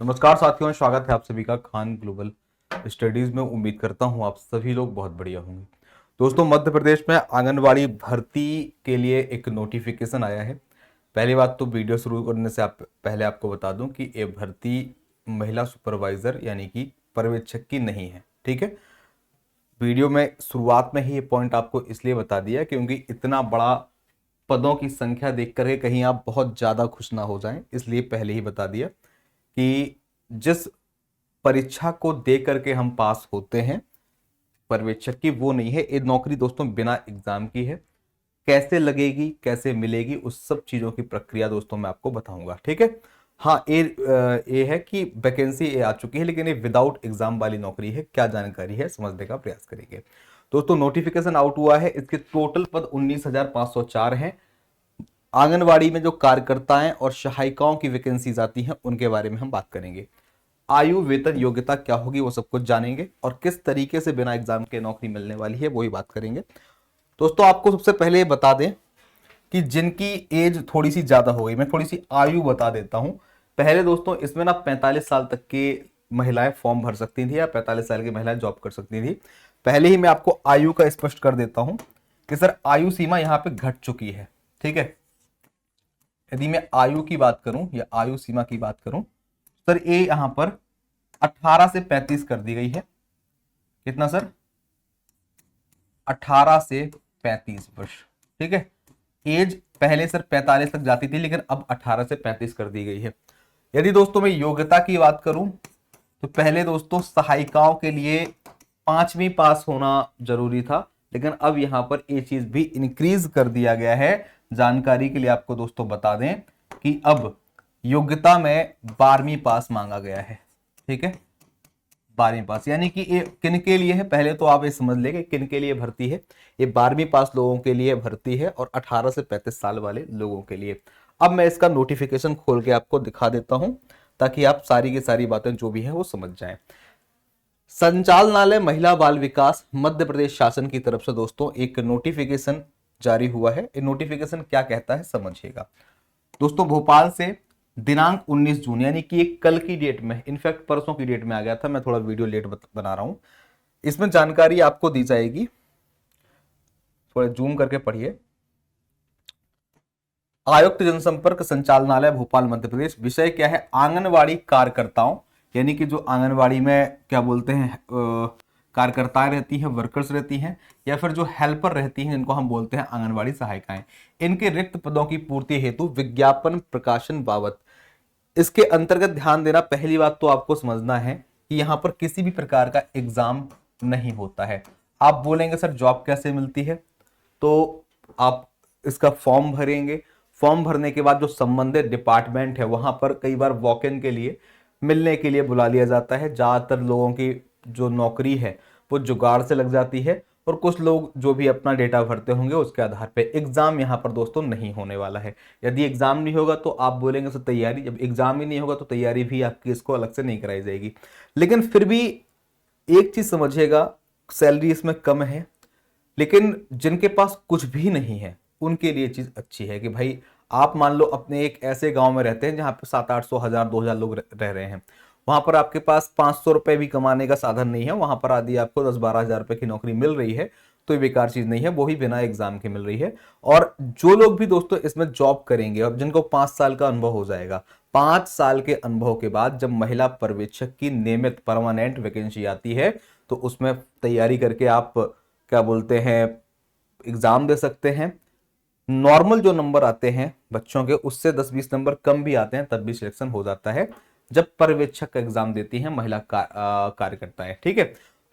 नमस्कार साथियों, स्वागत है आप सभी का खान ग्लोबल स्टडीज में। उम्मीद करता हूं आप सभी लोग बहुत बढ़िया होंगे। दोस्तों, मध्य प्रदेश में आंगनवाड़ी भर्ती के लिए एक नोटिफिकेशन आया है। पहली बात तो वीडियो शुरू करने से आप पहले आपको बता दूं कि ये भर्ती महिला सुपरवाइजर यानी कि पर्यवेक्षक की नहीं है। ठीक है, वीडियो में शुरुआत में ही ये पॉइंट आपको इसलिए बता दिया क्योंकि इतना बड़ा पदों की संख्या देख करके कहीं आप बहुत ज़्यादा खुश ना हो जाएं, इसलिए पहले ही बता दिया कि जिस परीक्षा को दे करके हम पास होते हैं पर्यवेक्षक की, वो नहीं है ये नौकरी। दोस्तों, बिना एग्जाम की है। कैसे लगेगी, कैसे मिलेगी, उस सब चीजों की प्रक्रिया दोस्तों मैं आपको बताऊंगा। ठीक है। हाँ, ये है कि वैकेंसी ये आ चुकी है, लेकिन ये विदाउट एग्जाम वाली नौकरी है। क्या जानकारी है समझने का प्रयास करेंगे। दोस्तों, नोटिफिकेशन आउट हुआ है। इसके टोटल पद 19,504 हैं। आंगनवाड़ी में जो कार्यकर्ताएं और सहायिकाओं की वैकेंसीज आती हैं उनके बारे में हम बात करेंगे। आयु, वेतन, योग्यता क्या होगी वो सब कुछ जानेंगे, और किस तरीके से बिना एग्जाम के नौकरी मिलने वाली है वही बात करेंगे। दोस्तों, आपको सबसे पहले ये बता दें कि जिनकी एज थोड़ी सी ज्यादा हो गई, मैं थोड़ी सी आयु बता देता हूं पहले। दोस्तों, इसमें ना 45 साल तक की महिलाएं फॉर्म भर सकती थी या 45 साल की महिलाएं जॉब कर सकती थी। पहले ही मैं आपको आयु का स्पष्ट कर देता हूं कि सर आयु सीमा यहां पे घट चुकी है। ठीक है, यदि मैं आयु की बात करूं या आयु सीमा की बात करूं, सर ये यहां पर 18 से 35 कर दी गई है। कितना सर? 18 से 35 वर्ष। ठीक है, एज पहले सर 45 तक जाती थी, लेकिन अब 18 से 35 कर दी गई है। यदि दोस्तों मैं योग्यता की बात करूं तो पहले दोस्तों सहायिकाओं के लिए 5वीं पास होना जरूरी था, लेकिन अब यहां पर ये चीज भी इंक्रीज कर दिया गया है। जानकारी के लिए आपको दोस्तों बता दें कि अब योग्यता में 12वीं पास मांगा गया है। ठीक है, 12वीं पास, यानी कि ये किन के लिए है पहले तो आप ये समझ लेंगे किन के लिए भर्ती है। ये 12वीं पास लोगों के लिए भर्ती है और 18 से 35 साल वाले लोगों के लिए। अब मैं इसका नोटिफिकेशन खोल के आपको दिखा देता हूं ताकि आप सारी की सारी बातें जो भी है वो समझ जाएं। संचालनालय महिला बाल विकास मध्य प्रदेश शासन की तरफ से दोस्तों एक नोटिफिकेशन जारी हुआ है। ये नोटिफिकेशन क्या कहता है समझिएगा। दोस्तों, भोपाल से दिनांक 19 जून, यानी कि एक कल की डेट में, इनफैक्ट परसों की डेट में आ गया था, मैं थोड़ा वीडियो लेट बना रहा हूं। इसमें जानकारी आपको दी जाएगी, थोड़ा जूम करके पढ़िए। आयुक्त जनसंपर्क संचालनालय भोपाल मध्य प्रदेश। विषय क्या है? आंगनवाड़ी कार्यकर्ताओं, यानी कि जो आंगनवाड़ी में क्या बोलते हैं कार्यकर्ताएं रहती हैं, वर्कर्स रहती हैं, या फिर जो हेल्पर रहती हैं जिनको हम बोलते हैं आंगनवाड़ी सहायिकाएं, इनके रिक्त पदों की पूर्ति हेतु विज्ञापन प्रकाशन बाबत। इसके अंतर्गत ध्यान देना, पहली बात तो आपको समझना है कि यहां पर किसी भी प्रकार का एग्जाम नहीं होता है। आप बोलेंगे सर जॉब कैसे मिलती है, तो आप इसका फॉर्म भरेंगे। फॉर्म भरने के बाद जो संबंधित डिपार्टमेंट है वहां पर कई बार वॉक इन के लिए मिलने के लिए बुला लिया जाता है। ज्यादातर लोगों की जो नौकरी है वो जुगाड़ से लग जाती है, और कुछ लोग जो भी अपना डेटा भरते होंगे उसके आधार पे। एग्जाम यहाँ पर दोस्तों नहीं होने वाला है। यदि एग्जाम नहीं होगा तो आप बोलेंगे सर तैयारी, जब एग्जाम ही नहीं होगा तो तैयारी भी आपकी इसको अलग से नहीं कराई जाएगी। लेकिन फिर भी एक चीज समझिएगा, सैलरी इसमें कम है, लेकिन जिनके पास कुछ भी नहीं है उनके लिए चीज अच्छी है कि भाई आप मान लो अपने एक ऐसे गांव में रहते हैं जहां पे 700-800 1000 2000 लोग रह रहे हैं। वहां पर आपके पास 500 रुपए भी कमाने का साधन नहीं है, वहां पर आदि आपको 10-12 हजार रुपए की नौकरी मिल रही है, तो ये बेकार चीज नहीं है, वो भी बिना एग्जाम के मिल रही है। और जो लोग भी दोस्तों इसमें जॉब करेंगे और जिनको 5 साल का अनुभव हो जाएगा, 5 साल के अनुभव के बाद जब महिला पर्यवेक्षक की नियमित परमानेंट वैकेंसी आती है तो उसमें तैयारी करके आप क्या बोलते हैं एग्जाम दे सकते हैं। नॉर्मल जो नंबर आते हैं बच्चों के उससे 10-20 नंबर कम भी आते हैं तब भी सिलेक्शन हो जाता है जब पर्यवेक्षक का एग्जाम देती हैं महिला कार्यकर्ताएं। ठीक है,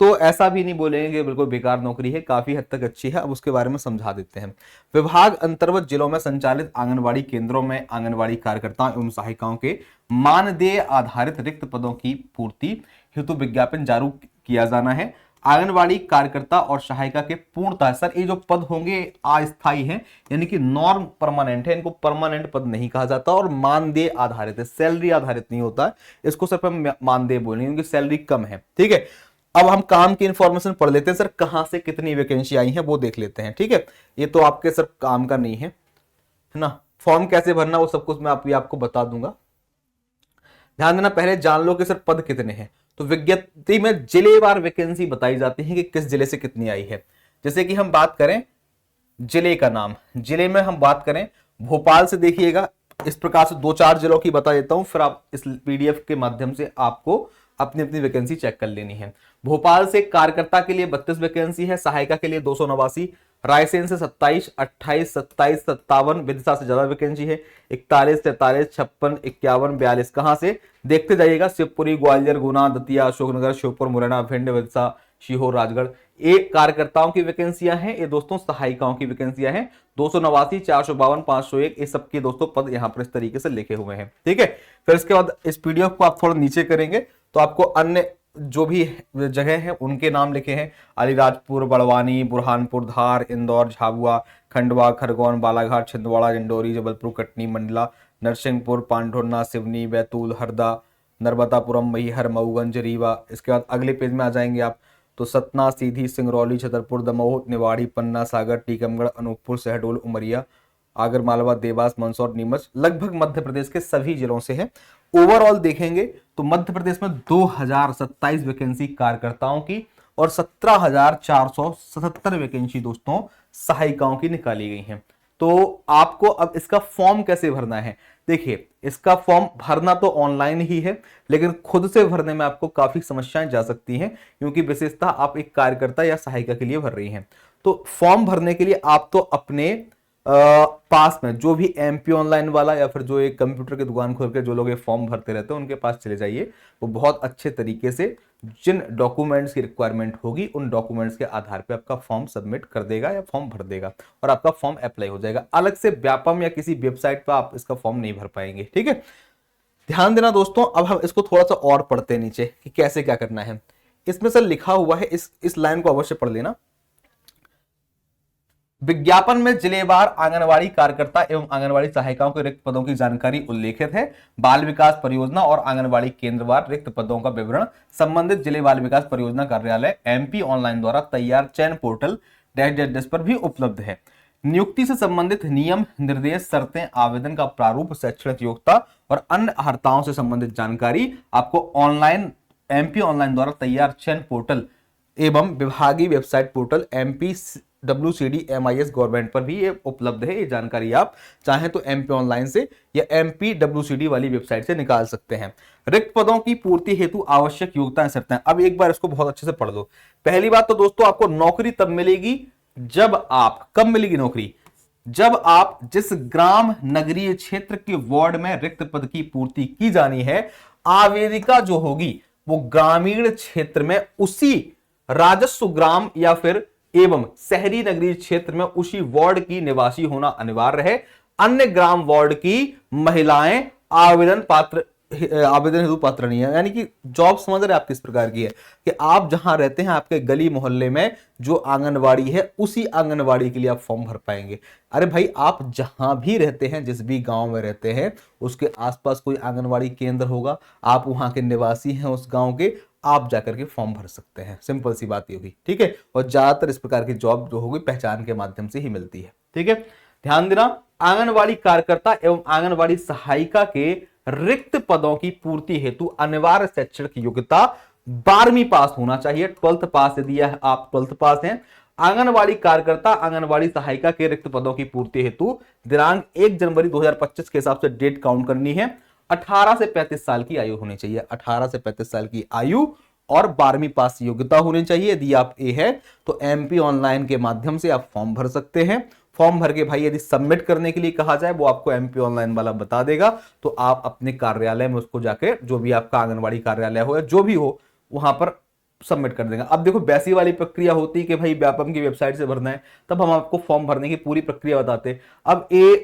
तो ऐसा भी नहीं बोलेंगे कि बिल्कुल बेकार नौकरी है, काफी हद तक अच्छी है। अब उसके बारे में समझा देते हैं। विभाग अंतर्गत जिलों में संचालित आंगनवाड़ी केंद्रों में आंगनवाड़ी कार्यकर्ताओं एवं सहायिकाओं के मानदेय आधारित रिक्त पदों की पूर्ति हेतु विज्ञापन जारी किया जाना है। आंगनवाड़ी कार्यकर्ता और सहायिका के पूर्णतः, सर ये जो पद होंगे अस्थायी हैं, यानी कि नॉर्म परमानेंट है, इनको परमानेंट पद नहीं कहा जाता, और मानदेय आधारित है, सैलरी आधारित नहीं होता है। इसको सिर्फ हम मानदेय बोलेंगे क्योंकि सैलरी कम है। ठीक है, अब हम काम की इंफॉर्मेशन पढ़ लेते हैं। सर कहां से कितनी वैकेंसी आई है वो देख लेते हैं। ठीक है, ये तो आपके सर काम का नहीं है ना। फॉर्म कैसे भरना वो सब कुछ मैं आपको बता दूंगा। ध्यान देना, पहले जान लो कि सर पद कितने हैं। तो विज्ञप्ति में जिलेवार वैकेंसी बताई जाती है कि किस जिले से कितनी आई है। जैसे कि हम बात करें जिले का नाम, जिले में हम बात करें भोपाल से, देखिएगा इस प्रकार से 2-4 जिलों की बता देता हूं, फिर आप इस पीडीएफ के माध्यम से आपको अपनी अपनी वैकेंसी चेक कर लेनी है। भोपाल से कार्यकर्ता के लिए 32 वैकेंसी है, सहायिका के लिए 289, रायसेन से 27, 28, 27, 57, विदिशा से ज्यादा वैकेंसी है, 41, 43, 56, 51, 42। कहां से देखते जाइएगा, शिवपुरी, ग्वालियर, गुना, दतिया, अशोकनगर, श्योपुर, मुरैना, भिंड, विदिशा, सीहोर, राजगढ़। एक कार्यकर्ताओं की वैकेंसियां हैं, ये दोस्तों सहायिकाओं की वैकेंसियां हैं 289, 452, 501, ये सबके दोस्तों पद यहां पर इस तरीके से लिखे हुए हैं। ठीक है, फिर इसके बाद इस पीडीएफ को आप थोड़ा नीचे करेंगे तो आपको अन्य जो भी जगह है उनके नाम लिखे हैं, अलीराजपुर, बड़वानी, बुरहानपुर, धार, इंदौर, झाबुआ, खंडवा, खरगोन, बालाघाट, छिंदवाड़ा, डिंडोरी, जबलपुर, कटनी, मंडला, नरसिंहपुर, पांढुर्ना, सिवनी, बैतूल, हरदा, नर्मदापुरम, मैहर, मऊगंज, रीवा। इसके बाद अगले पेज में आ जाएंगे आप तो सतना, सीधी, सिंगरौली, छतरपुर, दमोह, निवाड़ी, पन्ना, सागर, टीकमगढ़, अनूपपुर, शहडोल, उमरिया, आगर मालवा, देवास, मंदसौर, नीमच, लगभग मध्य प्रदेश के सभी जिलों से है। ओवरऑल देखेंगे तो मध्य प्रदेश में 2027 वैकेंसी कार्यकर्ताओं की और 17,477 वैकेंसी दोस्तों सहायिकाओं की निकाली गई हैं। तो आपको अब इसका फॉर्म कैसे भरना है, देखिए इसका फॉर्म भरना तो ऑनलाइन ही है, लेकिन खुद से भरने में आपको काफी समस्याएं जा सकती हैं, क्योंकि विशेषतः आप एक कार्यकर्ता या सहायिका के लिए भर रही हैं। तो फॉर्म भरने के लिए आप तो अपने पास में जो भी एमपी ऑनलाइन वाला या फिर जो एक कंप्यूटर की दुकान खोल के जो लोग ये फॉर्म भरते रहते हैं उनके पास चले जाइए, वो बहुत अच्छे तरीके से जिन डॉक्यूमेंट्स की रिक्वायरमेंट होगी उन डॉक्यूमेंट्स के आधार पे आपका फॉर्म सबमिट कर देगा या फॉर्म भर देगा और आपका फॉर्म अप्लाई हो जाएगा। अलग से व्यापम या किसी वेबसाइट पर आप इसका फॉर्म नहीं भर पाएंगे। ठीक है, ध्यान देना दोस्तों। अब हम इसको थोड़ा सा और पढ़ते हैं नीचे कि कैसे क्या करना है। इसमें सर लिखा हुआ है, इस लाइन को अवश्य पढ़ लेना। विज्ञापन में जिलेवार आंगनवाड़ी कार्यकर्ता एवं आंगनवाड़ी सहायिकाओं के रिक्त पदों की जानकारी उल्लेखित है। बाल विकास परियोजना और आंगनवाड़ी केंद्रवार रिक्त पदों का विवरण संबंधित जिले बाल विकास परियोजना कार्यालय एमपी ऑनलाइन द्वारा तैयार चयन पोर्टल डैश पर भी उपलब्ध है। नियुक्ति से संबंधित नियम, निर्देश, शर्तें, आवेदन का प्रारूप, शैक्षणिक योग्यता और अन्य अर्हताओं से संबंधित जानकारी आपको ऑनलाइन एमपी ऑनलाइन द्वारा तैयार चयन पोर्टल एवं विभागीय website portal MP WCD-MIS government पर भी ये उपलब्ध है। ये जानकारी आप चाहें तो एमपी ऑनलाइन से या एमपी WCD वाली वेबसाइट से निकाल सकते हैं। रिक्त पदों की पूर्ति हेतु आवश्यक योग्यताएं, शर्तें। अब एक बार इसको बहुत अच्छे से पढ़ लो। पहली बात तो दोस्तों आपको नौकरी तब मिलेगी जब आप, कब मिलेगी नौकरी, जब आप जिस ग्राम नगरीय क्षेत्र के वार्ड में रिक्त पद की पूर्ति की जानी है, आवेदिका जो होगी वो ग्रामीण क्षेत्र में उसी राजस्व ग्राम या फिर एवं शहरी नगरीय क्षेत्र में उसी वार्ड की निवासी होना अनिवार्य है। अन्य ग्राम वार्ड की महिलाएं आवेदन हेतु पात्र नहीं है। यानी कि जॉब समझ रहे आप किस प्रकार की है कि आप जहां रहते हैं आपके गली मोहल्ले में जो आंगनवाड़ी है उसी आंगनवाड़ी के लिए आप फॉर्म भर पाएंगे। अरे भाई, आप जहां भी रहते हैं, जिस भी गांव में रहते हैं, उसके आसपास कोई आंगनवाड़ी केंद्र होगा, आप वहां के निवासी हैं उस गांव के, आप जाकर के फॉर्म भर सकते हैं। सिंपल सी बात ये होगी। ठीक है, और ज्यादातर इस प्रकार की जॉब जो होगी पहचान के माध्यम से ही मिलती है। ठीक है, ध्यान देना, आंगनवाड़ी कार्यकर्ता एवं आंगनवाड़ी सहायिका के रिक्त पदों की पूर्ति हेतु अनिवार्य शैक्षणिक योग्यता 12वीं पास होना चाहिए। 12th पास यदि आप 12th पास हैं। आंगनवाड़ी कार्यकर्ता आंगनवाड़ी सहायिका के रिक्त पदों की पूर्ति हेतु दिनांक 1 जनवरी 2025 के हिसाब से डेट काउंट करनी है। 18 से 35 साल की आयु होनी चाहिए। 18 से 35 साल की आयु और 12वीं पास योग्यता होनी चाहिए। यदि आप ए है तो एमपी ऑनलाइन के माध्यम से आप फॉर्म भर सकते हैं। फॉर्म भर के भाई यदि सबमिट करने के लिए कहा जाए, वो आपको एमपी ऑनलाइन वाला बता देगा, तो आप अपने कार्यालय में उसको जाके, जो भी आपका आंगनवाड़ी कार्यालय हो या जो भी हो, वहां पर सबमिट कर देगा। अब देखो, वैसी वाली प्रक्रिया होती कि भाई व्यापम की वेबसाइट से भरना है, तब हम आपको फॉर्म भरने की पूरी प्रक्रिया बताते। अब ये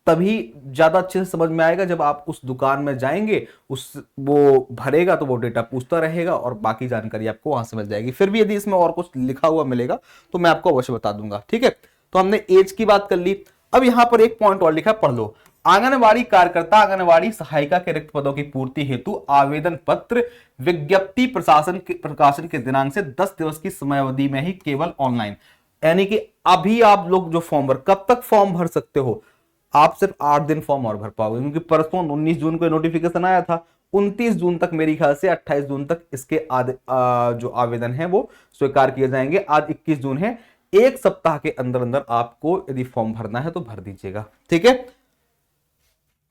तभी ज्यादा अच्छे से समझ में आएगा जब आप उस दुकान में जाएंगे, वो भरेगा तो वो डेटा पूछता रहेगा और बाकी जानकारी आपको वहां से मिल जाएगी। फिर भी यदि इसमें और कुछ लिखा हुआ मिलेगा तो मैं आपको अवश्य बता दूंगा। ठीक है, तो हमने एज की बात कर ली। अब यहां पर एक पॉइंट और लिखा, पढ़ लो। आंगनवाड़ी कार्यकर्ता आंगनवाड़ी सहायिका के रिक्त पदों की पूर्ति हेतु आवेदन पत्र विज्ञप्ति प्रकाशन के दिनांक से 10 दिवस की समयावधि में ही केवल ऑनलाइन। यानी कि अभी आप लोग जो फॉर्म भर, कब तक फॉर्म भर सकते हो, आप सिर्फ 8 दिन फॉर्म और भर पाओगे, क्योंकि परसों 19 जून को नोटिफिकेशन आया था 29 जून तक, मेरी ख्याल से 28 जून तक इसके जो आवेदन है वो स्वीकार किए जाएंगे। आज 21 जून है, एक सप्ताह के अंदर अंदर आपको यदि फॉर्म भरना है तो भर दीजिएगा। ठीक है।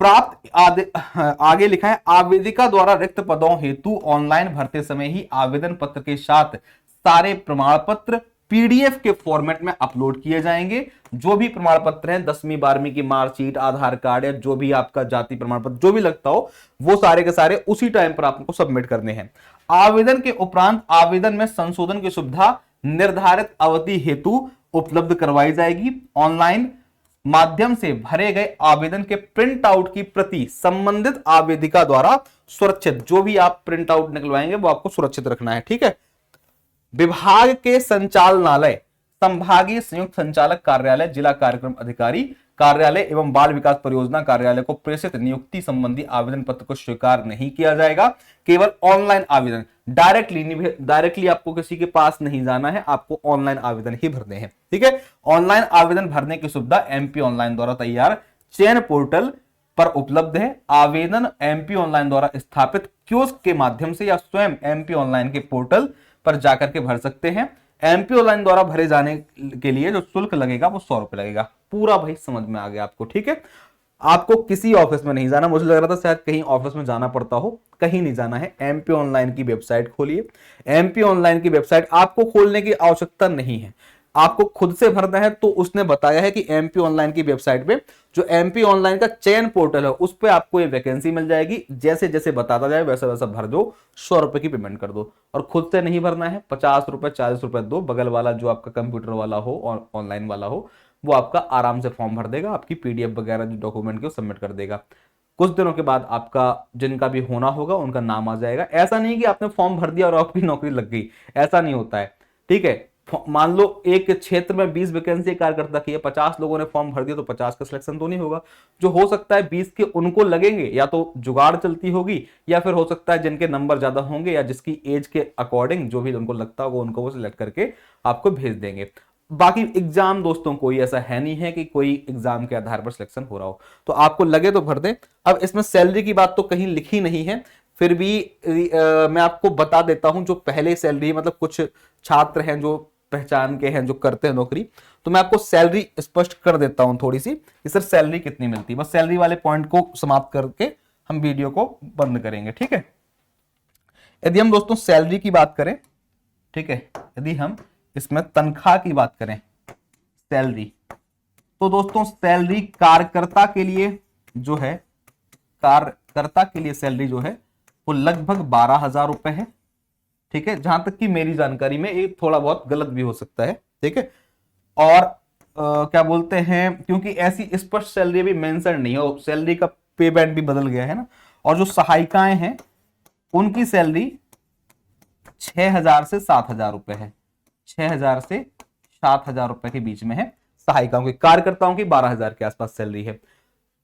प्राप्त आगे लिखा है, आवेदिका द्वारा रिक्त पदों हेतु ऑनलाइन भरते समय ही आवेदन पत्र के साथ सारे प्रमाण पत्र पीडीएफ के फॉर्मेट में अपलोड किए जाएंगे। जो भी प्रमाण पत्र हैं, 10वीं 12वीं की मार्कशीट, आधार कार्ड या जो भी आपका जाति प्रमाण पत्र जो भी लगता हो, वो सारे के सारे उसी टाइम पर आपको सबमिट करने हैं। आवेदन के उपरांत आवेदन में संशोधन की सुविधा निर्धारित अवधि हेतु उपलब्ध करवाई जाएगी। ऑनलाइन माध्यम से भरे गए आवेदन के प्रिंट आउट की प्रति संबंधित आवेदिका द्वारा सुरक्षित, जो भी आप प्रिंट आउट निकलवाएंगे वो आपको सुरक्षित रखना है। ठीक है। विभाग के संचालनालय, संभागीय संयुक्त संचालक कार्यालय, जिला कार्यक्रम अधिकारी कार्यालय एवं बाल विकास परियोजना कार्यालय को प्रेषित नियुक्ति संबंधी आवेदन पत्र को स्वीकार नहीं किया जाएगा। केवल ऑनलाइन आवेदन, डायरेक्टली आपको किसी के पास नहीं जाना है, आपको ऑनलाइन आवेदन ही भरने हैं। ठीक है। ऑनलाइन आवेदन भरने की सुविधा एमपी ऑनलाइन द्वारा तैयार चयन पोर्टल पर उपलब्ध है। आवेदन एमपी ऑनलाइन द्वारा स्थापित कियोस्क के माध्यम से या स्वयं एमपी ऑनलाइन के पोर्टल पर जाकर के भर सकते हैं। एमपी ऑनलाइन द्वारा भरे जाने के लिए जो शुल्क लगेगा वो 100 रुपए लगेगा। पूरा भाई समझ में आ गया आपको। ठीक है। आपको किसी ऑफिस में नहीं जाना, मुझे लग रहा था शायद कहीं ऑफिस में जाना पड़ता हो, कहीं नहीं जाना है। एमपी ऑनलाइन की वेबसाइट खोलिए। एमपी ऑनलाइन की वेबसाइट आपको खोलने की आवश्यकता नहीं है, आपको खुद से भरना है। तो उसने बताया है कि एमपी ऑनलाइन की वेबसाइट पे जो एमपी ऑनलाइन का चयन पोर्टल है उस पे आपको ये वैकेंसी मिल जाएगी। जैसे जैसे बताता जाए वैसा वैसा भर दो, 100 रुपए की पेमेंट कर दो। और खुद से नहीं भरना है, 50 रुपए 40 रुपए दो, बगल वाला जो आपका कंप्यूटर वाला हो और ऑनलाइन वाला हो वो आपका आराम से फॉर्म भर देगा, आपकी पीडीएफ वगैरह जो डॉक्यूमेंट के सबमिट कर देगा। कुछ दिनों के बाद आपका जिनका भी होना होगा उनका नाम आ जाएगा। ऐसा नहीं कि आपने फॉर्म भर दिया और आपकी नौकरी लग गई, ऐसा नहीं होता है। ठीक है। मान लो एक क्षेत्र में 20 वैकेंसी कार्यकर्ता की है, 50 लोगों ने फॉर्म भर दिया तो 50 का सिलेक्शन तो नहीं होगा। जो हो सकता है 20 के उनको लगेंगे, या तो जुगाड़ चलती होगी या फिर हो सकता है जिनके नंबर ज्यादा होंगे या जिसकी एज के अकॉर्डिंग जो भी उनको लगता होगा उनको वो सिलेक्ट करके आपको भेज देंगे। बाकी एग्जाम दोस्तों कोई ऐसा है नहीं है कि कोई एग्जाम के आधार पर सिलेक्शन हो रहा हो, तो आपको लगे तो भर दें। अब इसमें सैलरी की बात तो कहीं लिखी नहीं है, फिर भी मैं आपको बता देता हूं। जो पहले सैलरी, मतलब कुछ छात्र हैं जो पहचान के हैं जो करते हैं नौकरी, तो मैं आपको सैलरी स्पष्ट कर देता हूं थोड़ी सी कि सर सैलरी कितनी मिलती है। बस सैलरी वाले पॉइंट को समाप्त करके हम वीडियो को बंद करेंगे। ठीक है। यदि हम दोस्तों सैलरी की बात करें, ठीक है, यदि हम इसमें तनख्वाह की बात करें, सैलरी, तो दोस्तों सैलरी कार्यकर्ता के लिए जो है, कार्यकर्ता के लिए सैलरी जो है वो लगभग 12,000 रुपए है। ठीक है। जहां तक कि मेरी जानकारी में, ये थोड़ा बहुत गलत भी हो सकता है। ठीक है। और क्या बोलते हैं, क्योंकि ऐसी स्पष्ट सैलरी भी मेंशन नहीं है, सैलरी का पे बैंड भी बदल गया है ना। और जो सहायिकाएं हैं उनकी सैलरी 6,000 से 7,000 रुपए है, 6,000 से 7,000 रुपए के बीच में है सहायिकाओं की। कार्यकर्ताओं की 12,000 के आसपास सैलरी है।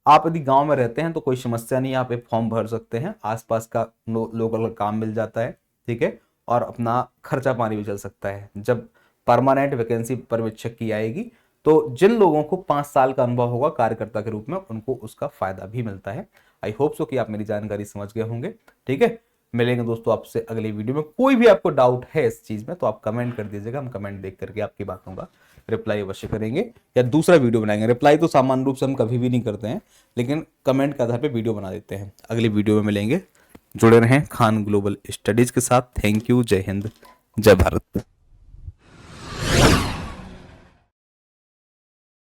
आप यदि गांव में रहते हैं तो कोई समस्या नहीं, आप एक फॉर्म भर सकते हैं, आसपास का लोकल काम मिल जाता है। ठीक है। और अपना खर्चा पानी भी चल सकता है। जब परमानेंट वैकेंसी पर्यवेक्षक की आएगी तो जिन लोगों को 5 साल का अनुभव होगा कार्यकर्ता के रूप में, उनको उसका फायदा भी मिलता है। आई होप सो कि आप मेरी जानकारी समझ गए होंगे। ठीक है। मिलेंगे दोस्तों आपसे अगली वीडियो में। कोई भी आपको डाउट है इस चीज में तो आप कमेंट कर दीजिएगा, हम कमेंट देख करके आपकी बातों का रिप्लाई अवश्य करेंगे या दूसरा वीडियो बनाएंगे। रिप्लाई तो सामान्य रूप से हम कभी भी नहीं करते हैं, लेकिन कमेंट के आधार पर वीडियो बना देते हैं। अगली वीडियो में मिलेंगे। जुड़े रहें खान ग्लोबल स्टडीज के साथ। Thank you. जय हिंद, जय भारत।